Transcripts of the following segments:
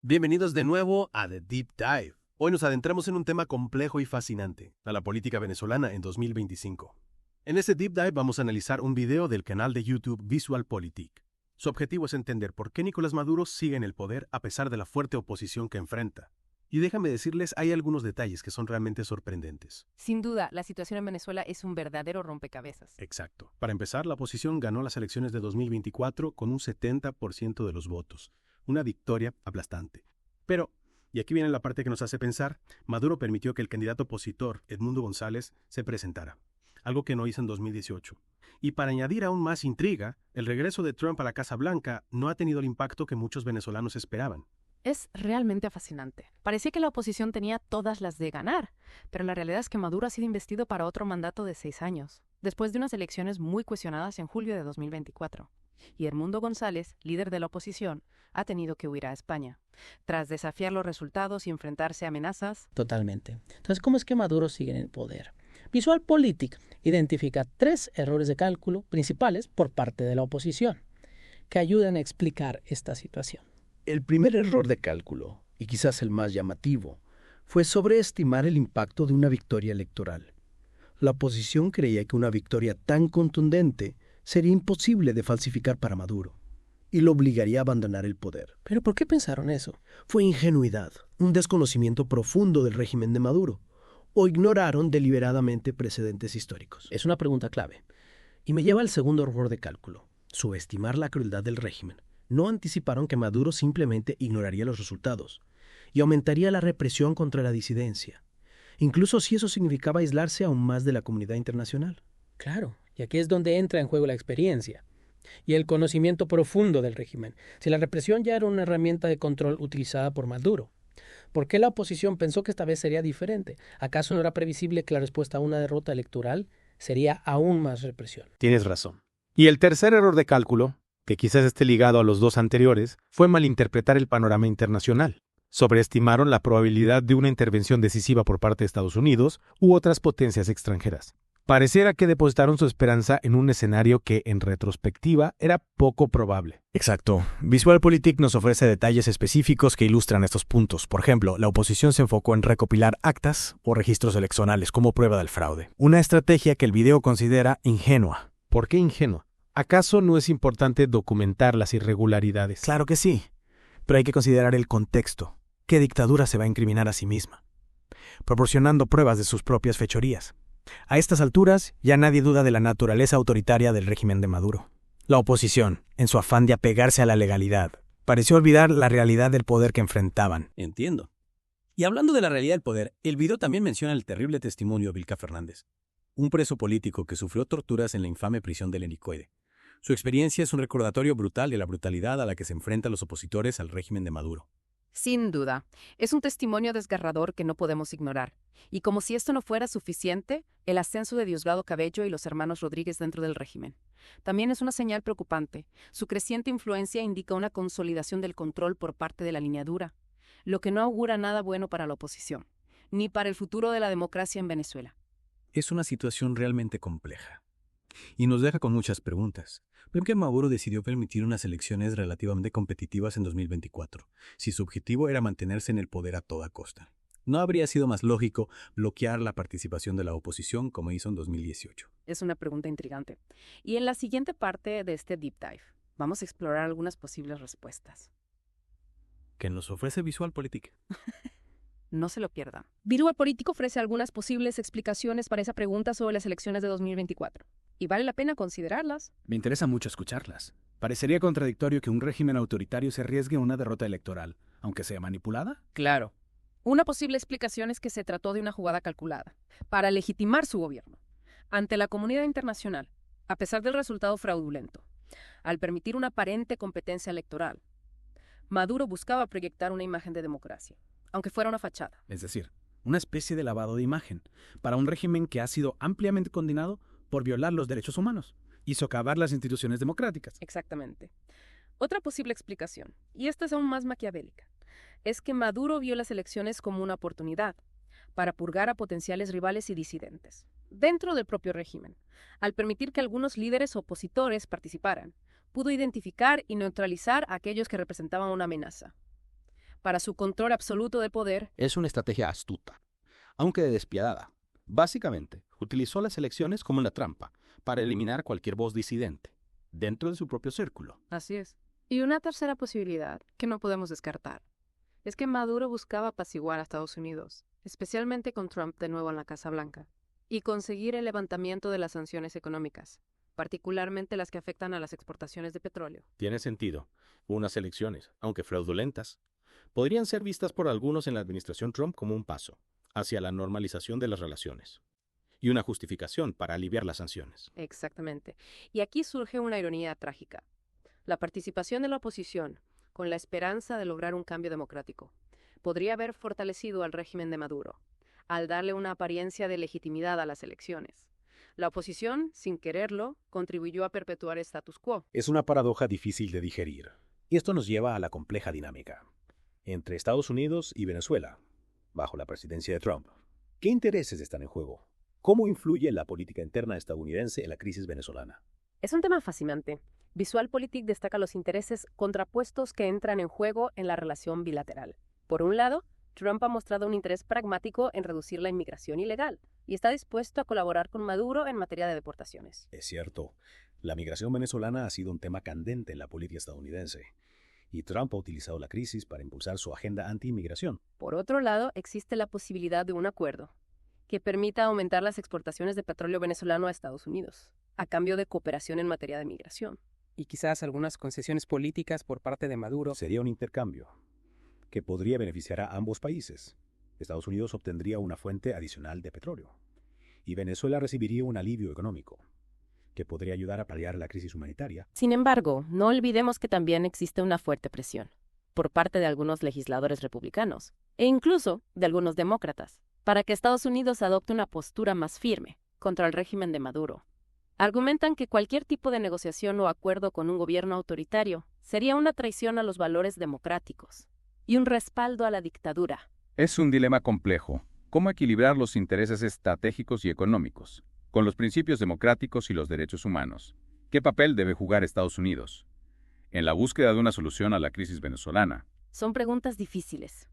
Bienvenidos de nuevo a The Deep Dive. Hoy nos adentramos en un tema complejo y fascinante, a la política venezolana en 2025. En este Deep Dive vamos a analizar un video del canal de YouTube VisualPolitik. Su objetivo es entender por qué Nicolás Maduro sigue en el poder a pesar de la fuerte oposición que enfrenta. Y déjame decirles, hay algunos detalles que son realmente sorprendentes. Sin duda, la situación en Venezuela es un verdadero rompecabezas. Exacto. Para empezar, la oposición ganó las elecciones de 2024 con un 70% de los votos. Una victoria aplastante. Pero, y aquí viene la parte que nos hace pensar, Maduro permitió que el candidato opositor, Edmundo González, se presentara, algo que no hizo en 2018. Y para añadir aún más intriga, el regreso de Trump a la Casa Blanca no ha tenido el impacto que muchos venezolanos esperaban. Es realmente fascinante. Parecía que la oposición tenía todas las de ganar, pero la realidad es que Maduro ha sido investido para otro mandato de 6 años, después de unas elecciones muy cuestionadas en julio de 2024. Y Edmundo González, líder de la oposición, ha tenido que huir a España, tras desafiar los resultados y enfrentarse a amenazas. Totalmente. Entonces, ¿cómo es que Maduro sigue en el poder? VisualPolitik identifica 3 errores de cálculo principales por parte de la oposición que ayudan a explicar esta situación. El primer error de cálculo, y quizás el más llamativo, fue sobreestimar el impacto de una victoria electoral. La oposición creía que una victoria tan contundente sería imposible de falsificar para Maduro y lo obligaría a abandonar el poder. ¿Pero por qué pensaron eso? Fue ingenuidad, un desconocimiento profundo del régimen de Maduro, o ignoraron deliberadamente precedentes históricos. Es una pregunta clave. Y me lleva al segundo error de cálculo, subestimar la crueldad del régimen. No anticiparon que Maduro simplemente ignoraría los resultados y aumentaría la represión contra la disidencia, incluso si eso significaba aislarse aún más de la comunidad internacional. Claro, y aquí es donde entra en juego la experiencia y el conocimiento profundo del régimen. Si la represión ya era una herramienta de control utilizada por Maduro, ¿por qué la oposición pensó que esta vez sería diferente? ¿Acaso no era previsible que la respuesta a una derrota electoral sería aún más represión? Tienes razón. Y el tercer error de cálculo, que quizás esté ligado a los dos anteriores, fue malinterpretar el panorama internacional. Sobreestimaron la probabilidad de una intervención decisiva por parte de Estados Unidos u otras potencias extranjeras. Pareciera que depositaron su esperanza en un escenario que, en retrospectiva, era poco probable. Exacto. VisualPolitik nos ofrece detalles específicos que ilustran estos puntos. Por ejemplo, la oposición se enfocó en recopilar actas o registros electorales como prueba del fraude. Una estrategia que el video considera ingenua. ¿Por qué ingenua? ¿Acaso no es importante documentar las irregularidades? Claro que sí, pero hay que considerar el contexto. ¿Qué dictadura se va a incriminar a sí misma? Proporcionando pruebas de sus propias fechorías. A estas alturas, ya nadie duda de la naturaleza autoritaria del régimen de Maduro. La oposición, en su afán de apegarse a la legalidad, pareció olvidar la realidad del poder que enfrentaban. Entiendo. Y hablando de la realidad del poder, el video también menciona el terrible testimonio de Vilca Fernández, un preso político que sufrió torturas en la infame prisión del Helicoide. Su experiencia es un recordatorio brutal de la brutalidad a la que se enfrentan los opositores al régimen de Maduro. Sin duda, es un testimonio desgarrador que no podemos ignorar. Y como si esto no fuera suficiente, el ascenso de Diosdado Cabello y los hermanos Rodríguez dentro del régimen. También es una señal preocupante. Su creciente influencia indica una consolidación del control por parte de la línea dura, lo que no augura nada bueno para la oposición, ni para el futuro de la democracia en Venezuela. Es una situación realmente compleja y nos deja con muchas preguntas. ¿Por qué Maduro decidió permitir unas elecciones relativamente competitivas en 2024, si su objetivo era mantenerse en el poder a toda costa? ¿No habría sido más lógico bloquear la participación de la oposición como hizo en 2018? Es una pregunta intrigante. Y en la siguiente parte de este Deep Dive, vamos a explorar algunas posibles respuestas. ¿Qué nos ofrece VisualPolitik? No se lo pierdan. VisualPolitik ofrece algunas posibles explicaciones para esa pregunta sobre las elecciones de 2024. Y vale la pena considerarlas. Me interesa mucho escucharlas. Parecería contradictorio que un régimen autoritario se arriesgue a una derrota electoral, aunque sea manipulada. Claro. Una posible explicación es que se trató de una jugada calculada, para legitimar su gobierno ante la comunidad internacional, a pesar del resultado fraudulento. Al permitir una aparente competencia electoral, Maduro buscaba proyectar una imagen de democracia, aunque fuera una fachada. Es decir, una especie de lavado de imagen, para un régimen que ha sido ampliamente condenado por violar los derechos humanos y socavar las instituciones democráticas. Exactamente. Otra posible explicación, y esta es aún más maquiavélica, es que Maduro vio las elecciones como una oportunidad para purgar a potenciales rivales y disidentes dentro del propio régimen. Al permitir que algunos líderes opositores participaran, pudo identificar y neutralizar a aquellos que representaban una amenaza. para su control absoluto de poder. Es una estrategia astuta, aunque despiadada. Básicamente, utilizó las elecciones como una trampa para eliminar cualquier voz disidente dentro de su propio círculo. Así es. Y una tercera posibilidad que no podemos descartar es que Maduro buscaba apaciguar a Estados Unidos, especialmente con Trump de nuevo en la Casa Blanca, y conseguir el levantamiento de las sanciones económicas, particularmente las que afectan a las exportaciones de petróleo. Tiene sentido. Unas elecciones, aunque fraudulentas, podrían ser vistas por algunos en la administración Trump como un paso hacia la normalización de las relaciones y una justificación para aliviar las sanciones. Exactamente. Y aquí surge una ironía trágica. La participación de la oposición, con la esperanza de lograr un cambio democrático, podría haber fortalecido al régimen de Maduro, al darle una apariencia de legitimidad a las elecciones. La oposición, sin quererlo, contribuyó a perpetuar el status quo. Es una paradoja difícil de digerir. Y esto nos lleva a la compleja dinámica entre Estados Unidos y Venezuela, bajo la presidencia de Trump. ¿Qué intereses están en juego? ¿Cómo influye la política interna estadounidense en la crisis venezolana? Es un tema fascinante. VisualPolitik destaca los intereses contrapuestos que entran en juego en la relación bilateral. Por un lado, Trump ha mostrado un interés pragmático en reducir la inmigración ilegal y está dispuesto a colaborar con Maduro en materia de deportaciones. Es cierto, la migración venezolana ha sido un tema candente en la política estadounidense, y Trump ha utilizado la crisis para impulsar su agenda anti-inmigración. Por otro lado, existe la posibilidad de un acuerdo que permita aumentar las exportaciones de petróleo venezolano a Estados Unidos, a cambio de cooperación en materia de migración. Y quizás algunas concesiones políticas por parte de Maduro. Sería un intercambio que podría beneficiar a ambos países. Estados Unidos obtendría una fuente adicional de petróleo y Venezuela recibiría un alivio económico que podría ayudar a paliar la crisis humanitaria. Sin embargo, no olvidemos que también existe una fuerte presión por parte de algunos legisladores republicanos e incluso de algunos demócratas para que Estados Unidos adopte una postura más firme contra el régimen de Maduro. Argumentan que cualquier tipo de negociación o acuerdo con un gobierno autoritario sería una traición a los valores democráticos y un respaldo a la dictadura. Es un dilema complejo. ¿Cómo equilibrar los intereses estratégicos y económicos con los principios democráticos y los derechos humanos? ¿Qué papel debe jugar Estados Unidos en la búsqueda de una solución a la crisis venezolana? Son preguntas difíciles,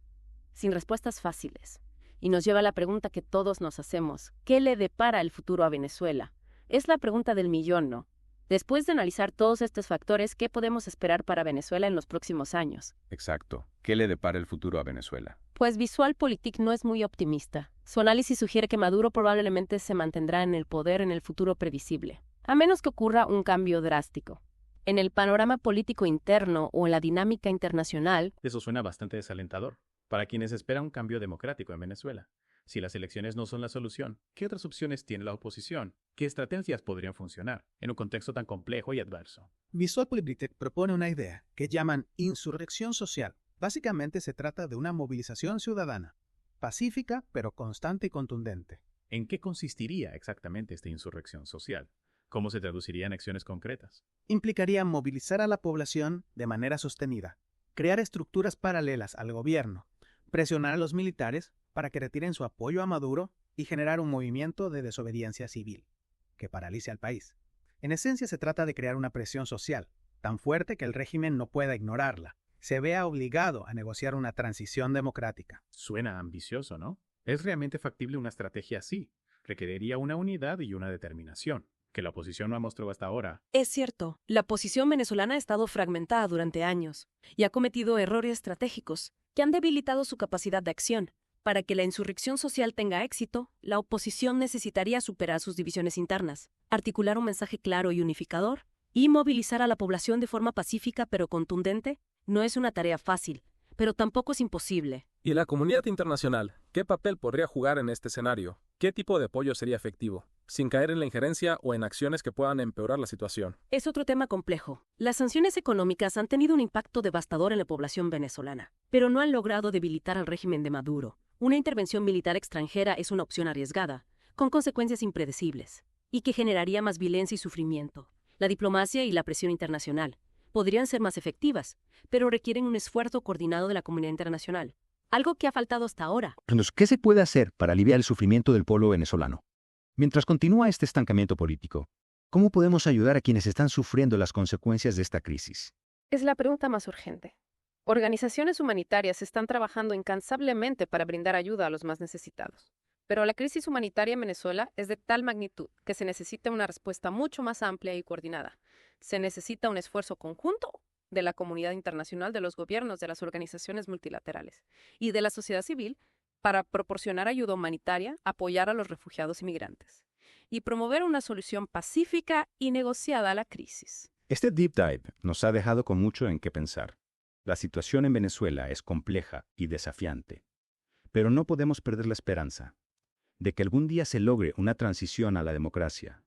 sin respuestas fáciles, y nos lleva a la pregunta que todos nos hacemos: ¿qué le depara el futuro a Venezuela? Es la pregunta del millón, ¿no? Después de analizar todos estos factores, ¿qué podemos esperar para Venezuela en los próximos años? Exacto. ¿Qué le depara el futuro a Venezuela? Pues VisualPolitik no es muy optimista. Su análisis sugiere que Maduro probablemente se mantendrá en el poder en el futuro previsible, a menos que ocurra un cambio drástico. En el panorama político interno o en la dinámica internacional, Eso suena bastante desalentador para quienes esperan un cambio democrático en Venezuela. Si las elecciones no son la solución, ¿qué otras opciones tiene la oposición? ¿Qué estrategias podrían funcionar en un contexto tan complejo y adverso? VisualPolitik propone una idea que llaman insurrección social. Básicamente se trata de una movilización ciudadana, pacífica pero constante y contundente. ¿En qué consistiría exactamente esta insurrección social? ¿Cómo se traduciría en acciones concretas? Implicaría movilizar a la población de manera sostenida, crear estructuras paralelas al gobierno, presionar a los militares para que retiren su apoyo a Maduro y generar un movimiento de desobediencia civil que paralice al país. En esencia se trata de crear una presión social tan fuerte que el régimen no pueda ignorarla, se vea obligado a negociar una transición democrática. Suena ambicioso, ¿no? ¿Es realmente factible una estrategia así? Requeriría una unidad y una determinación, que la oposición no ha mostrado hasta ahora. Es cierto, la posición venezolana ha estado fragmentada durante años y ha cometido errores estratégicos que han debilitado su capacidad de acción. Para que la insurrección social tenga éxito, la oposición necesitaría superar sus divisiones internas, articular un mensaje claro y unificador, y movilizar a la población de forma pacífica pero contundente. No es una tarea fácil, pero tampoco es imposible. ¿Y la comunidad internacional? ¿Qué papel podría jugar en este escenario? ¿Qué tipo de apoyo sería efectivo, sin caer en la injerencia o en acciones que puedan empeorar la situación? Es otro tema complejo. Las sanciones económicas han tenido un impacto devastador en la población venezolana, pero no han logrado debilitar al régimen de Maduro. Una intervención militar extranjera es una opción arriesgada, con consecuencias impredecibles, y que generaría más violencia y sufrimiento. La diplomacia y la presión internacional podrían ser más efectivas, pero requieren un esfuerzo coordinado de la comunidad internacional, algo que ha faltado hasta ahora. ¿Qué se puede hacer para aliviar el sufrimiento del pueblo venezolano? Mientras continúa este estancamiento político, ¿cómo podemos ayudar a quienes están sufriendo las consecuencias de esta crisis? Es la pregunta más urgente. Organizaciones humanitarias están trabajando incansablemente para brindar ayuda a los más necesitados. Pero la crisis humanitaria en Venezuela es de tal magnitud que se necesita una respuesta mucho más amplia y coordinada. Se necesita un esfuerzo conjunto de la comunidad internacional, de los gobiernos, de las organizaciones multilaterales y de la sociedad civil para proporcionar ayuda humanitaria, apoyar a los refugiados y migrantes y promover una solución pacífica y negociada a la crisis. Este deep dive nos ha dejado con mucho en qué pensar. La situación en Venezuela es compleja y desafiante, pero no podemos perder la esperanza de que algún día se logre una transición a la democracia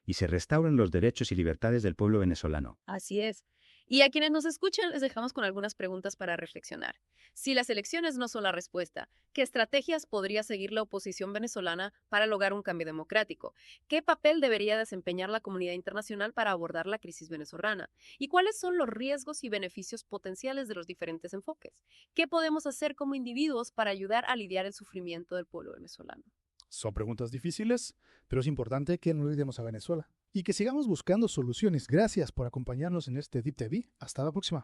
y se restauren los derechos y libertades del pueblo venezolano. Así es. Y a quienes nos escuchan les dejamos con algunas preguntas para reflexionar. Si las elecciones no son la respuesta, ¿qué estrategias podría seguir la oposición venezolana para lograr un cambio democrático? ¿Qué papel debería desempeñar la comunidad internacional para abordar la crisis venezolana? ¿Y cuáles son los riesgos y beneficios potenciales de los diferentes enfoques? ¿Qué podemos hacer como individuos para ayudar a aliviar el sufrimiento del pueblo venezolano? Son preguntas difíciles, pero es importante que no olvidemos a Venezuela y que sigamos buscando soluciones. Gracias por acompañarnos en este Deep TV. Hasta la próxima.